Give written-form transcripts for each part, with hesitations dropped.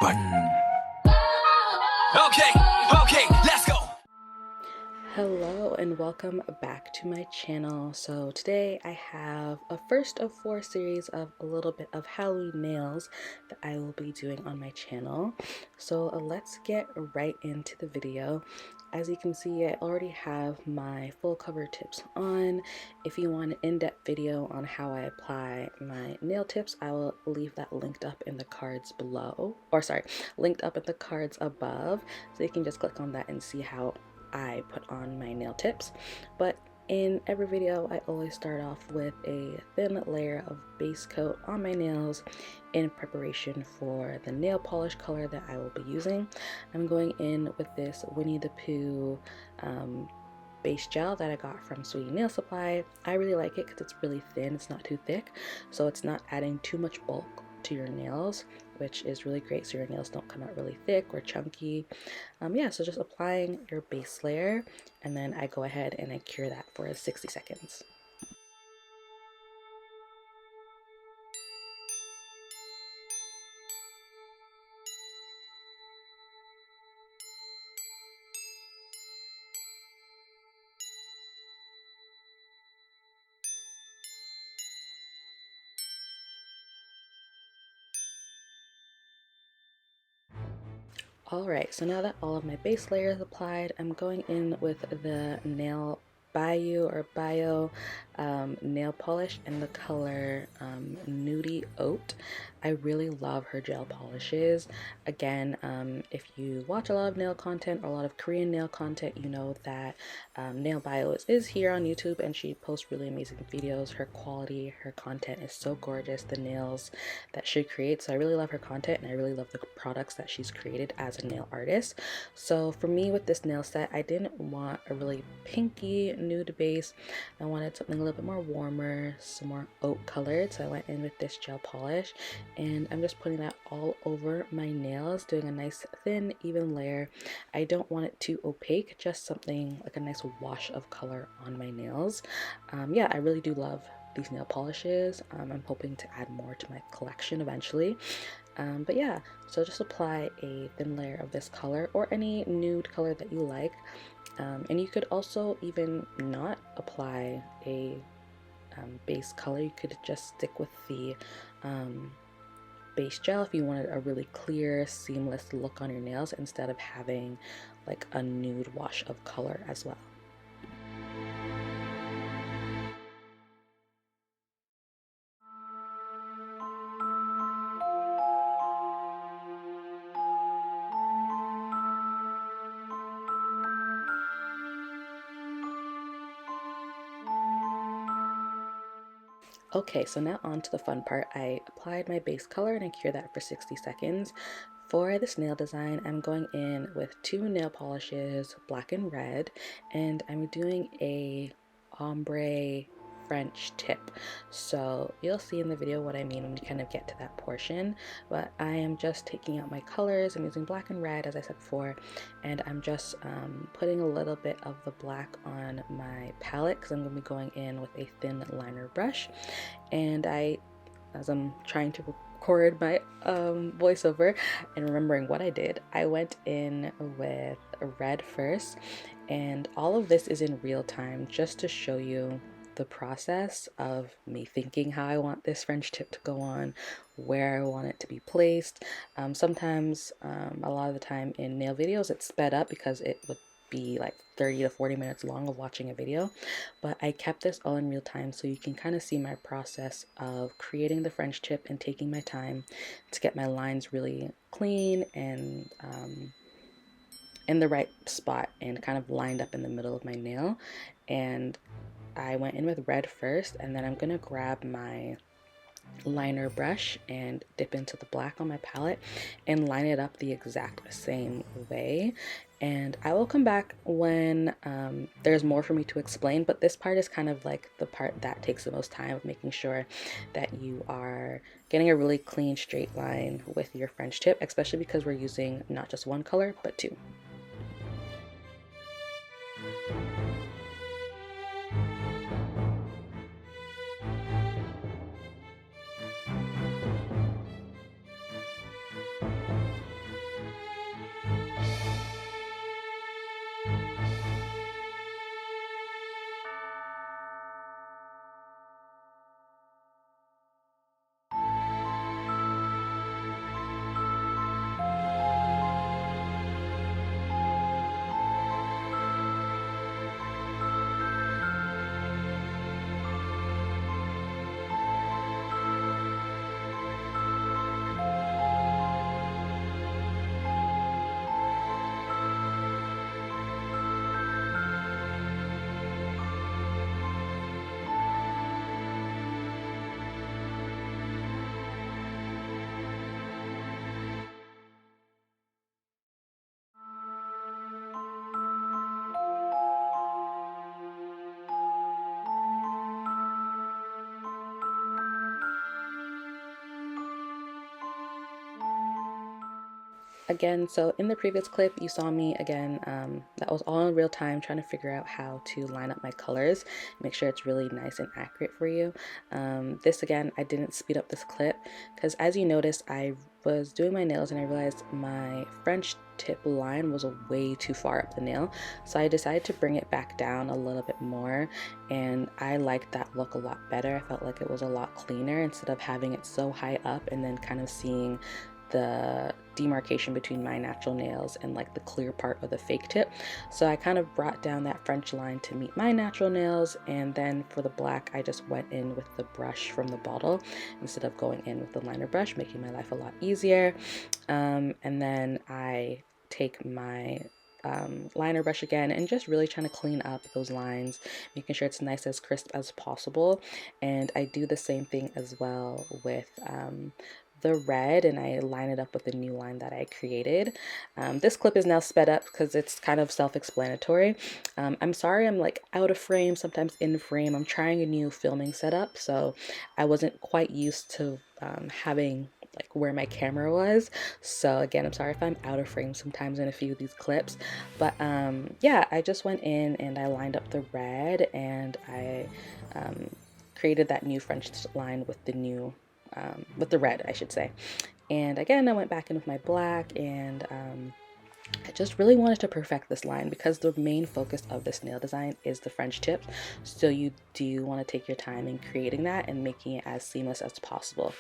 button. Okay, let's go. Hello and welcome back to my channel. So today I have a first of 4 series of a little bit of Halloween nails that I will be doing on my channel. So let's get right into the video. As you can see, I already have my full cover tips on. If you want an in-depth video on how I apply my nail tips, I will leave that linked up in the cards below, or sorry, linked up in the cards above, so you can just click on that and see how I put on my nail tips. But in every video, I always start off with a thin layer of base coat on my nails in preparation for the nail polish color that I will be using. I'm going in with this Winnie the Pooh base gel that I got from Sweet Nail Supply. I really like it because it's really thin, it's not too thick, so it's not adding too much bulk to your nails, which is really great so your nails don't come out really thick or chunky. Yeah, so just applying your base layer, and then I go ahead and I cure that for 60 seconds. Alright, so now that all of my base layer is applied, I'm going in with the NailBayo nail polish in the color Nudie Oat. I really love her gel polishes. Again, if you watch a lot of nail content or a lot of Korean nail content, you know that NailBayo is here on YouTube and she posts really amazing videos. Her quality, her content is so gorgeous, the nails that she creates. So I really love her content and I really love the products that she's created as a nail artist. So for me with this nail set, I didn't want a really pinky nude base. I wanted something a little bit more warmer, some more oat colored. So I went in with this gel polish and I'm just putting that all over my nails, doing a nice thin even layer. I don't want it too opaque, just something like a nice wash of color on my nails. Yeah, I really do love these nail polishes. I'm hoping to add more to my collection eventually. But yeah, so just apply a thin layer of this color or any nude color that you like. And you could also even not apply a base color. You could just stick with the base gel if you wanted a really clear, seamless look on your nails instead of having like a nude wash of color as well. Okay, so now on to the fun part. I applied my base color and I cured that for 60 seconds. For this nail design, I'm going in with 2 nail polishes, black and red, and I'm doing a ombre French tip. So you'll see in the video what I mean when we kind of get to that portion, but I am just taking out my colors. I'm using black and red as I said before, and I'm just putting a little bit of the black on my palette because I'm going to be going in with a thin liner brush. And as I'm trying to record my voiceover and remembering what I did, I went in with red first, and all of this is in real time just to show you the process of me thinking how I want this French tip to go on, where I want it to be placed. Sometimes, a lot of the time in nail videos, it's sped up because it would be like 30 to 40 minutes long of watching a video, but I kept this all in real time so you can kind of see my process of creating the French tip and taking my time to get my lines really clean and in the right spot and kind of lined up in the middle of my nail. And I went in with red first, and then I'm gonna grab my liner brush and dip into the black on my palette and line it up the exact same way. And I will come back when there's more for me to explain, but this part is kind of like the part that takes the most time of making sure that you are getting a really clean straight line with your French tip, especially because we're using not just one color but 2. Again, so in the previous clip you saw me again, that was all in real time, trying to figure out how to line up my colors, make sure it's really nice and accurate for you. This again, I didn't speed up this clip because as you noticed, I was doing my nails and I realized my French tip line was way too far up the nail, so I decided to bring it back down a little bit more, and I liked that look a lot better. I felt like it was a lot cleaner instead of having it so high up and then kind of seeing the demarcation between my natural nails and like the clear part of the fake tip. So I kind of brought down that French line to meet my natural nails, and then for the black I just went in with the brush from the bottle instead of going in with the liner brush, making my life a lot easier. And then I take my liner brush again and just really trying to clean up those lines, making sure it's nice as crisp as possible. And I do the same thing as well with the red, and I line it up with the new line that I created. This clip is now sped up because it's kind of self-explanatory. I'm sorry I'm like out of frame, sometimes in frame. I'm trying a new filming setup, so I wasn't quite used to having like where my camera was. So again, I'm sorry if I'm out of frame sometimes in a few of these clips, but yeah, I just went in and I lined up the red, and I created that new French line with the new with the red, I should say. And again, I went back in with my black, and I just really wanted to perfect this line because the main focus of this nail design is the French tip. So you do want to take your time in creating that and making it as seamless as possible.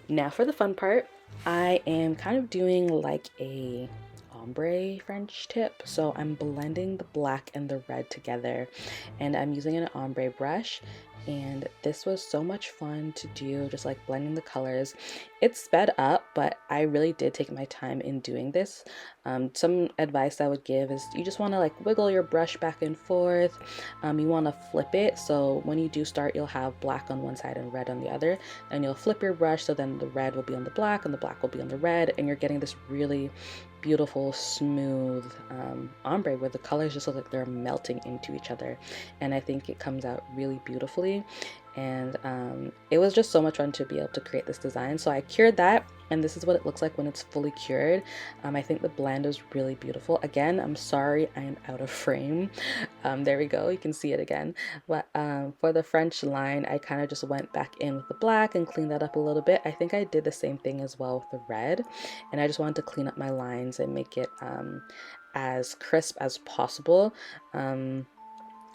Now for the fun part, I am kind of doing like a ombre French tip. So I'm blending the black and the red together, and I'm using an ombre brush. And this was so much fun to do, just like blending the colors. It's sped up, but I really did take my time in doing this. Some advice I would give is you just want to like wiggle your brush back and forth. You want to flip it, so when you do start, you'll have black on one side and red on the other, and you'll flip your brush so then the red will be on the black and the black will be on the red, and you're getting this really beautiful smooth ombre where the colors just look like they're melting into each other, and I think it comes out really beautifully. And it was just so much fun to be able to create this design. So I cured that, and this is what it looks like when it's fully cured. I think the blend is really beautiful. Again, I'm sorry I am out of frame. There we go, you can see it again. But for the French line, I kind of just went back in with the black and cleaned that up a little bit. I think I did the same thing as well with the red, and I just wanted to clean up my lines and make it as crisp as possible.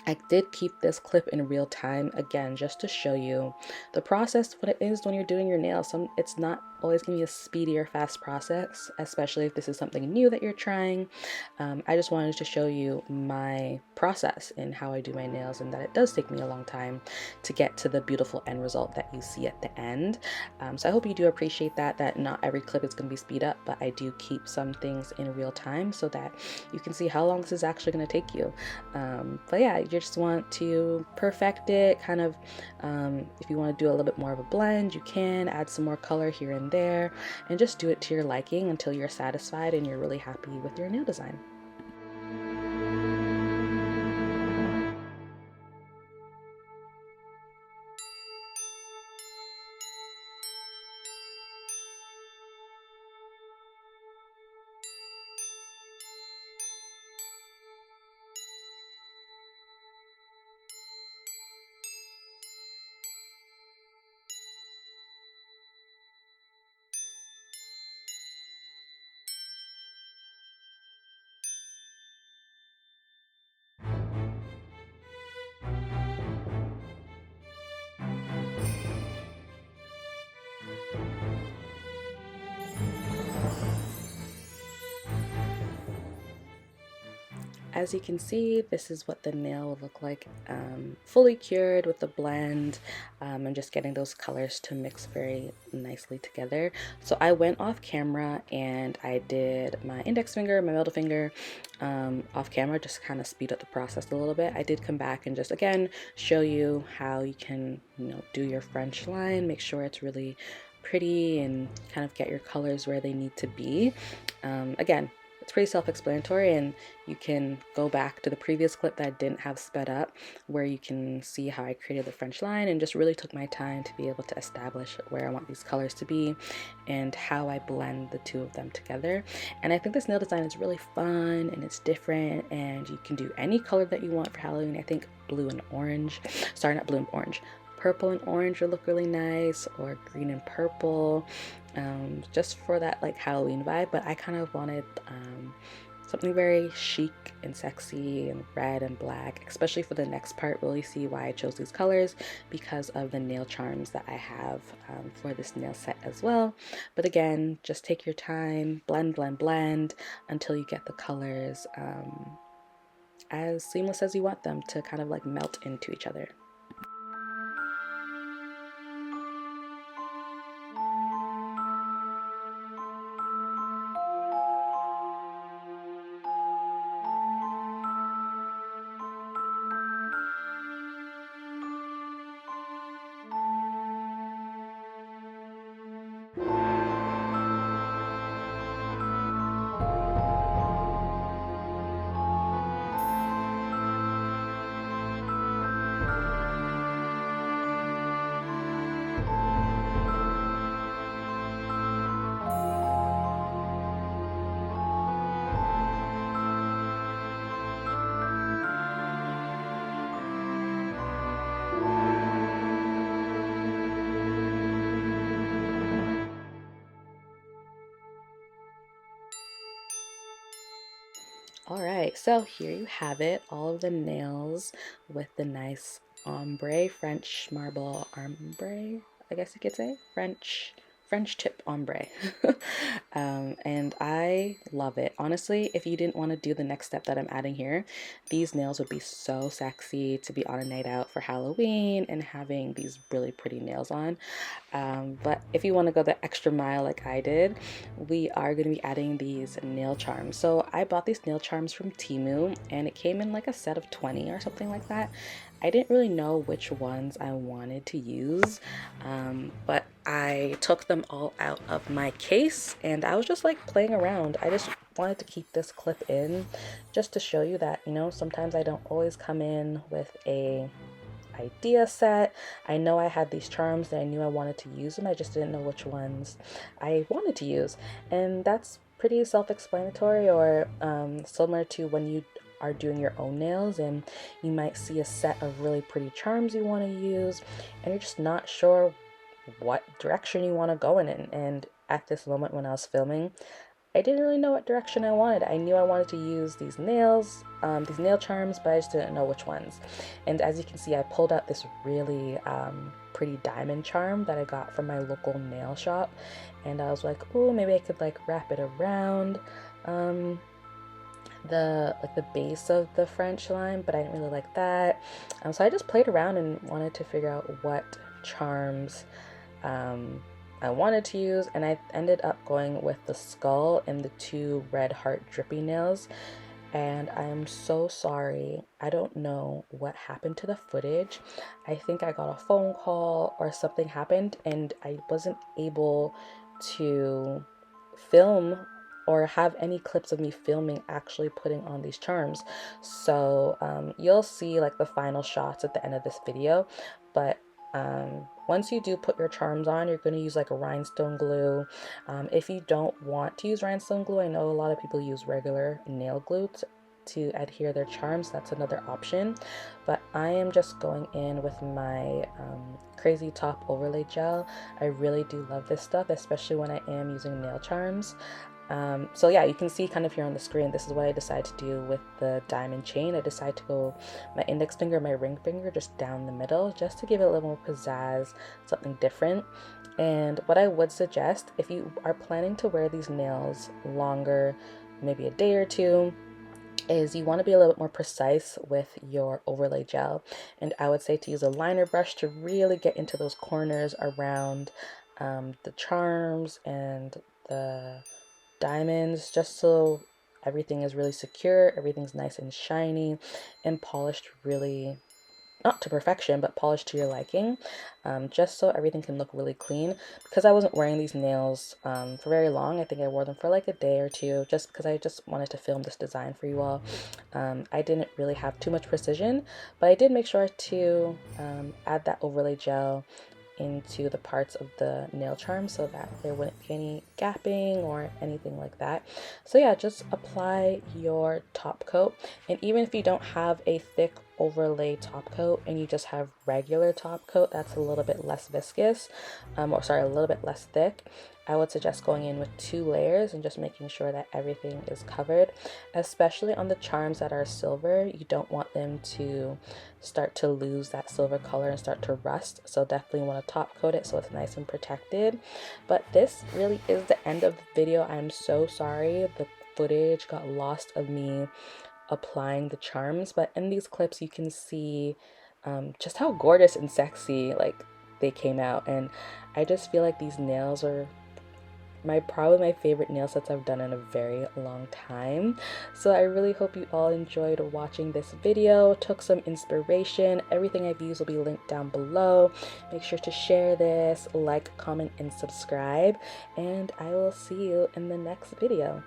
I did keep this clip in real time, again, just to show you the process, what it is when you're doing your nails. It's not always going to be a speedy or fast process, especially if this is something new that you're trying. I just wanted to show you my process in how I do my nails, and that it does take me a long time to get to the beautiful end result that you see at the end. So I hope you do appreciate that not every clip is going to be speed up, but I do keep some things in real time so that you can see how long this is actually going to take you. But yeah, you just want to perfect it, kind of, if you want to do a little bit more of a blend, you can add some more color here and there, and just do it to your liking until you're satisfied and you're really happy with your nail design. As you can see, this is what the nail will look like fully cured with the blend. I'm just getting those colors to mix very nicely together. So I went off camera and I did my index finger, my middle finger off camera, just kind of speed up the process a little bit. I did come back and just again show you how you can, do your French line, make sure it's really pretty and kind of get your colors where they need to be. Again, it's pretty self-explanatory, and you can go back to the previous clip that I didn't have sped up, where you can see how I created the French line and just really took my time to be able to establish where I want these colors to be and how I blend the two of them together. And I think this nail design is really fun and it's different, and you can do any color that you want for Halloween. I think blue and orange, sorry, not blue and orange, purple and orange would look really nice, or green and purple, just for that like Halloween vibe. But I kind of wanted something very chic and sexy and red and black, especially for the next part. Really see why I chose these colors, because of the nail charms that I have for this nail set as well. But again, just take your time, blend, blend, blend until you get the colors as seamless as you want them to kind of like melt into each other. Alright, so here you have it, all of the nails with the nice ombre, French marble ombre, I guess you could say, French tip ombre. And I love it. Honestly, if you didn't want to do the next step that I'm adding here, these nails would be so sexy to be on a night out for Halloween and having these really pretty nails on. But if you want to go the extra mile like I did, we are going to be adding these nail charms. So I bought these nail charms from Temu, and it came in like a set of 20 or something like that. I didn't really know which ones I wanted to use, but I took them all out of my case and I was just like playing around. I just wanted to keep this clip in just to show you that, you know, sometimes I don't always come in with a idea set. I know I had these charms that I knew I wanted to use them, I just didn't know which ones I wanted to use. And that's pretty self-explanatory, or similar to when you are doing your own nails and you might see a set of really pretty charms you want to use and you're just not sure what direction you want to go in. And at this moment when I was filming, I didn't really know what direction I wanted. I knew I wanted to use these nails, these nail charms, but I just didn't know which ones. And as you can see, I pulled out this really pretty diamond charm that I got from my local nail shop. And I was like, oh, maybe I could like wrap it around the base of the French line, but I didn't really like that. So I just played around and wanted to figure out what charms I wanted to use, and I ended up going with the skull and the two red heart drippy nails. And I am so sorry. I don't know what happened to the footage. I think I got a phone call or something happened and I wasn't able to film or have any clips of me filming actually putting on these charms. So you'll see like the final shots at the end of this video, but once you do put your charms on, you're going to use like a rhinestone glue. If you don't want to use rhinestone glue, I know a lot of people use regular nail glue to adhere their charms. That's another option, but I am just going in with my crazy top overlay gel. I really do love this stuff, especially when I am using nail charms. So yeah, you can see kind of here on the screen, this is what I decided to do with the diamond chain. I decided to go my index finger, my ring finger, just down the middle, just to give it a little more pizzazz, something different. And what I would suggest, if you are planning to wear these nails longer, maybe a day or two, is you want to be a little bit more precise with your overlay gel. And I would say to use a liner brush to really get into those corners around the charms and the diamonds, just so everything is really secure, everything's nice and shiny and polished really not to perfection, but polished to your liking, just so everything can look really clean. Because I wasn't wearing these nails for very long, I think I wore them for like a day or two, just because I just wanted to film this design for you all. I didn't really have too much precision, but I did make sure to add that overlay gel into the parts of the nail charm so that there wouldn't be any gapping or anything like that. So yeah, just apply your top coat, and even if you don't have a thick overlay top coat and you just have regular top coat that's a little bit less viscous, or sorry, a little bit less thick, I would suggest going in with 2 layers and just making sure that everything is covered, especially on the charms that are silver. You don't want them to start to lose that silver color and start to rust, so definitely want to top coat it so it's nice and protected. But this really is the end of the video. I'm so sorry the footage got lost of me applying the charms, but in these clips you can see just how gorgeous and sexy like they came out, and I just feel like these nails are probably my favorite nail sets I've done in a very long time. So I really hope you all enjoyed watching this video, took some inspiration. Everything I've used will be linked down below. Make sure to share this, like, comment, and subscribe, and I will see you in the next video.